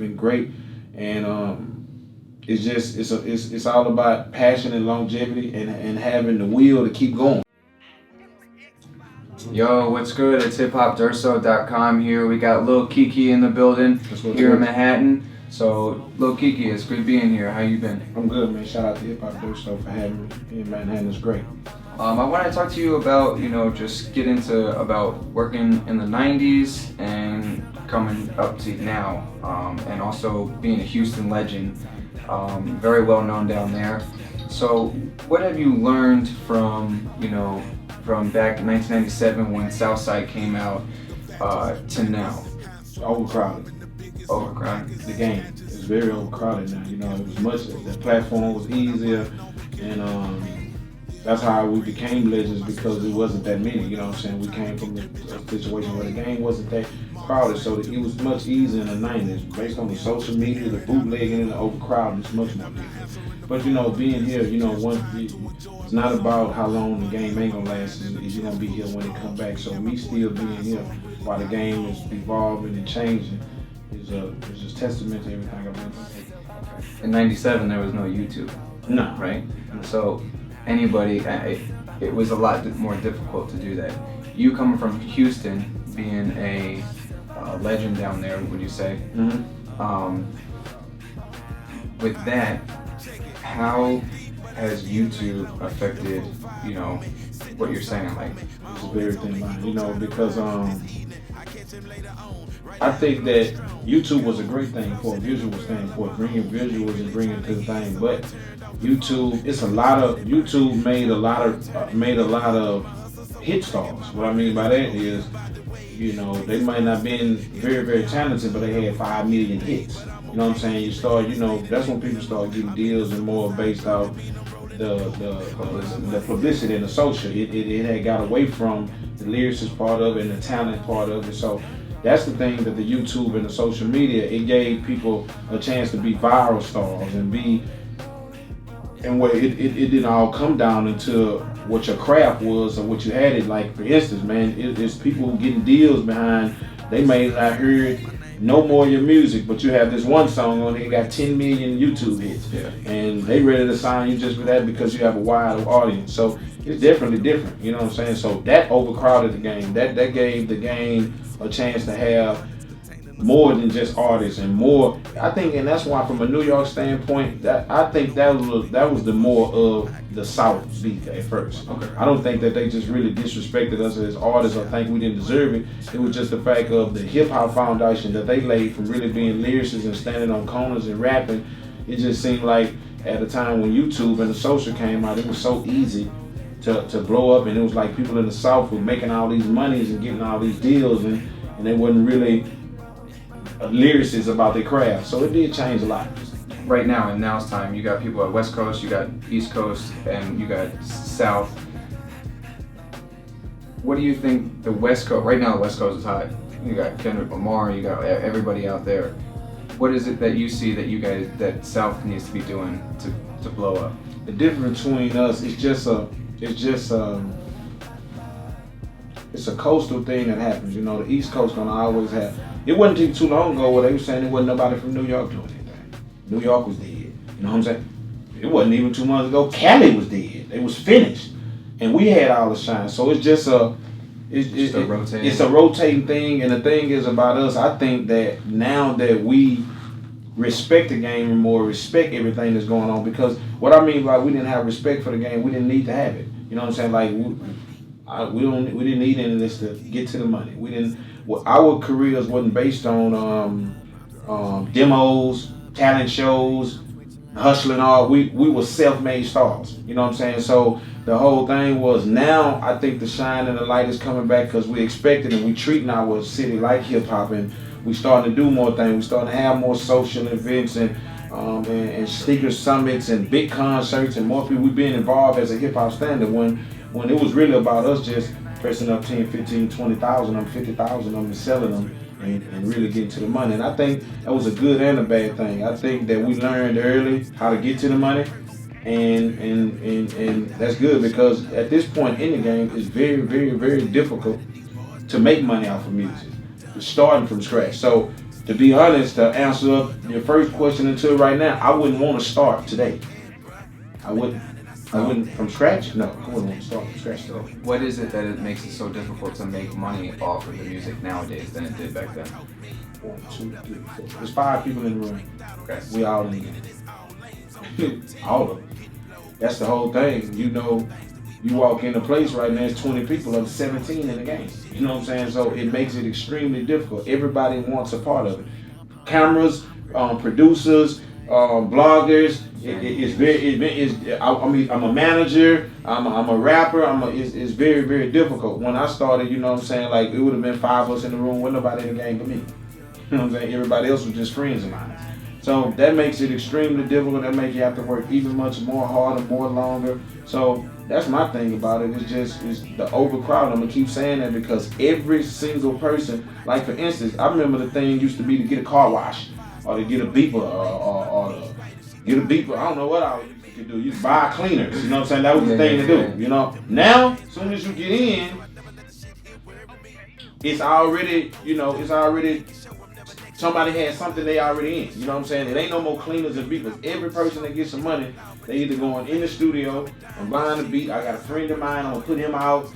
been great, and it's all about passion and longevity and having the will to keep going. Yo, what's good? It's HipHopDurso.com here. We got Lil Keke in the building here in Manhattan. So, Lil Keke, it's good being here. How you been? I'm good, man. Shout out to Hip Hop Durso for having me in Manhattan. It's great. I want to talk to you about, just get into about working in the 90s and coming up to now, and also being a Houston legend, very well known down there. So, what have you learned from back in 1997 when Southside came out to now? Overcrowded. Overcrowded. The game is very overcrowded now. It was much. The platform was easier, and that's how we became legends because it wasn't that many. You know what I'm saying? We came from a situation where the game wasn't that crowded, so it was much easier in the 90s. Based on the social media, the bootlegging, and the overcrowding, it's much more different. But being here, it's not about how long the game ain't gonna last. It's you're gonna be here when it come back. So me still being here while the game is evolving and changing is just testament to everything I've been through. In 97, there was no YouTube. No. Right? So anybody, it was a lot more difficult to do that. You coming from Houston, being a legend down there, would you say? Mm-hmm. With that, how has YouTube affected, what you're saying? Like, it's a very thin line, because I think that YouTube was a great thing for a visual standpoint, bringing visuals and bringing to the thing. But YouTube made a lot of hit stars. What I mean by that is, they might not been very, very talented, but they had 5 million hits. You know what I'm saying? You start, that's when people start getting deals and more based off the publicity and the social. It had got away from the lyricist part of it and the talent part of it. So that's the thing that the YouTube and the social media, it gave people a chance to be viral stars and where it didn't all come down into what your craft was or what you had it. Like, for instance, man, it's people getting deals behind, they may not heard no more of your music, but you have this one song on it, got 10 million YouTube hits. Yeah. And they ready to sign you just for that because you have a wide audience. So it's definitely different, you know what I'm saying? So that overcrowded the game. That gave the game a chance to have more than just artists and more. I think, and that's why from a New York standpoint, I think that was the more of the South beat at first. Okay. I don't think that they just really disrespected us as artists or think we didn't deserve it. It was just the fact of the hip hop foundation that they laid from really being lyricists and standing on corners and rapping. It just seemed like at a time when YouTube and the social came out, it was so easy to blow up, and it was like people in the South were making all these monies and getting all these deals, and they wasn't really lyricists about their craft. So it did change a lot. Right now, in now's time, you got people at West Coast, you got East Coast, and you got South. What do you think the West Coast, right now the West Coast is hot. You got Kendrick Lamar, you got everybody out there. What is it that you see that South needs to be doing to blow up? The difference between us is it's a coastal thing that happens. The East Coast gonna always have. It wasn't too long ago where they were saying there wasn't nobody from New York doing anything. New York was dead. You know what I'm saying? It wasn't even 2 months ago. Cali was dead. It was finished, and we had all the shine. So it's just a rotating thing. And the thing is about us, I think that now that we respect the game and more respect everything that's going on, because what I mean by we didn't have respect for the game, we didn't need to have it. You know what I'm saying? Like we didn't need any of this to get to the money. We didn't. Our careers wasn't based on demos, talent shows, hustling. All we were self-made stars. You know what I'm saying? So the whole thing was, now I think the shine and the light is coming back because we expected and we treating our city like hip hop, and we starting to do more things. We starting to have more social events and sneaker summits and big concerts and more people. We being involved as a hip hop standard when it was really about us just pressing up 10, 15, 20,000 of them, 50,000 of them and selling them and really getting to the money. And I think that was a good and a bad thing. I think that we learned early how to get to the money, and that's good, because at this point in the game it's very, very, very difficult to make money off of music, starting from scratch. So to be honest, to answer up your first question until right now, I wouldn't want to start today. I wouldn't. I wouldn't from scratch. No, I wouldn't want to start from scratch today. What is it that it makes it so difficult to make money off of the music nowadays than it did back then? 1, 2, 3, 4. There's 5 people in the room. Okay. We all in it. All of them. That's the whole thing. You know, you walk in a place right now, there's 20 people, there's 17 in the game. You know what I'm saying? So it makes it extremely difficult. Everybody wants a part of it. Cameras, producers, bloggers. I'm a manager. I'm a rapper. It's very, very difficult. When I started, you know what I'm saying, like it would have been 5 of us in the room with nobody in the game but me. You know what I'm saying? Everybody else was just friends of mine. So that makes it extremely difficult. That makes you have to work even much more harder, more longer. So that's my thing about it. It's the overcrowding. I'm gonna keep saying that because every single person, like for instance, I remember the thing used to be to get a car wash or to get a beeper or to get a beeper. I don't know what I could do. You buy cleaners. You know what I'm saying? That was the thing to do. You know. Now, as soon as you get in, it's already, somebody has something they already in. You know what I'm saying? It ain't no more cleaners and beaters. Every person that gets some money, they either going in the studio and buying the beat. I got a friend of mine, I'm gonna put him out.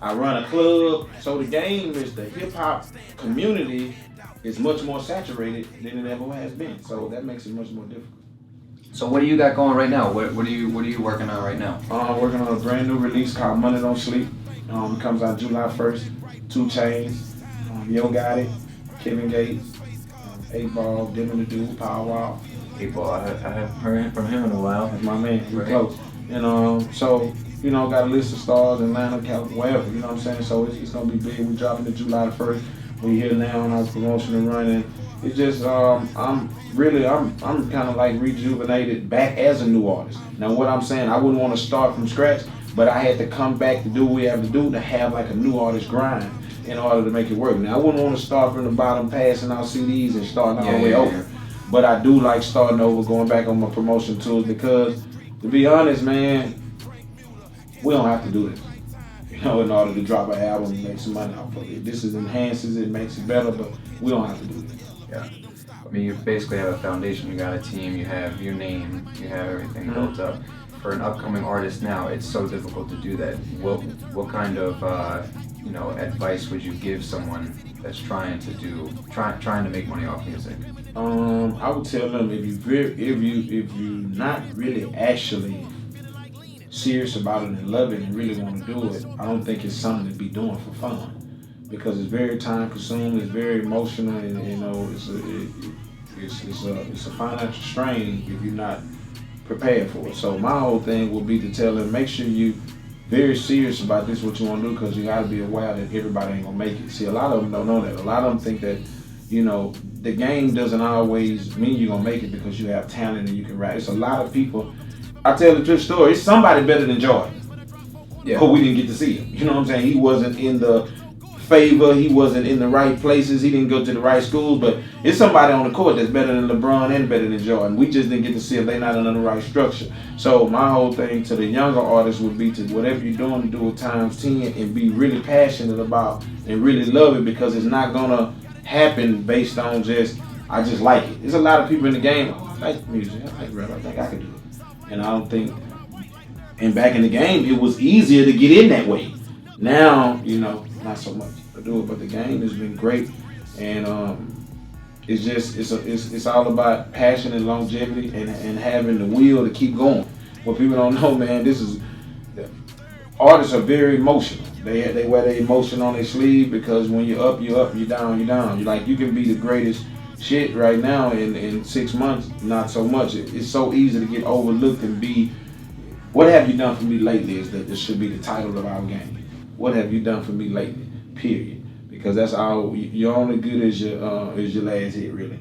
I run a club. So the game is the hip hop community is much more saturated than it ever has been. So that makes it much more difficult. So what do you got going right now? What are you working on right now? I'm working on a brand new release called Money Don't Sleep. It comes out July 1st. 2 Chainz, Yo Gotti, Kevin Gates, Eightball, Dim and the Dude, Power Wow. Eightball, I haven't heard from him in a while. That's my man. We're Right. close. And so, got a list of stars, Atlanta, California, wherever. You know what I'm saying? So it's gonna be big. We're dropping it July 1st. We here now on our promotion and running. It's just I'm kind of like rejuvenated back as a new artist. Now what I'm saying, I wouldn't want to start from scratch, but I had to come back to do what we have to do to have like a new artist grind in order to make it work. Now I wouldn't want to start from the bottom, passing out CDs and starting all the way over. But I do like starting over, going back on my promotion tools because, to be honest, man, we don't have to do this. In order to drop an album and make some money off of it. This enhances it, makes it better, but we don't have to do this. Yeah. I mean, you basically have a foundation. You got a team. You have your name. You have everything built up. For an upcoming artist now, it's so difficult to do that. What kind of advice would you give someone that's trying to make money off music? I would tell them if you're not really actually serious about it and love it and really want to do it, I don't think it's something to be doing for fun because it's very time consuming, it's very emotional, and it's a financial strain if you're not prepared for it. So my whole thing would be to tell them, make sure you very serious about this, what you want to do, because you got to be aware that everybody ain't gonna make it. See, a lot of them don't know that. A lot of them think that the game doesn't always mean you're gonna make it because you have talent and you can rap. It's a lot of people. I tell the true story. It's somebody better than Jordan. Yeah. But we didn't get to see him. You know what I'm saying? He wasn't in the favor. He wasn't in the right places. He didn't go to the right schools. But it's somebody on the court that's better than LeBron and better than Jordan. We just didn't get to see him. They're not under the right structure. So my whole thing to the younger artists would be to whatever you're doing, to do it times 10 and be really passionate about and really love it, because it's not gonna happen based on I just like it. There's a lot of people in the game. I like music. I like rap. I think I can do it. And I don't think, and back in the game, it was easier to get in that way. Now, not so much to do it, but the game has been great. And it's all about passion and longevity and having the will to keep going. What people don't know, man, artists are very emotional. They wear their emotion on their sleeve, because when you're up, you're up, you're down, you're down. You can be the greatest shit right now in 6 months, not so much. It's so easy to get overlooked and be, what have you done for me lately is that this should be the title of our game. What have you done for me lately, period. Because that's all, you're only good as your last hit, really.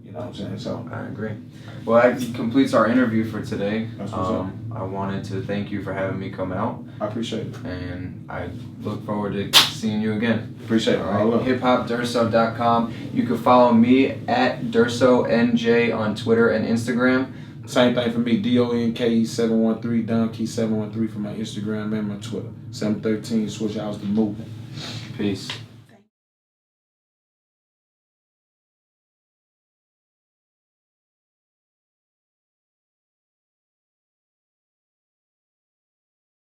You know what I'm saying? So I agree. Well, that completes our interview for today. That's what's up. I wanted to thank you for having me come out. I appreciate it. And I look forward to seeing you again. Appreciate it. All right. HipHopDurso.com. You can follow me at DursoNJ on Twitter and Instagram. Same thing for me, DONKE713, Donkey713 for my Instagram and my Twitter. 713 Switch House the Movement. Peace.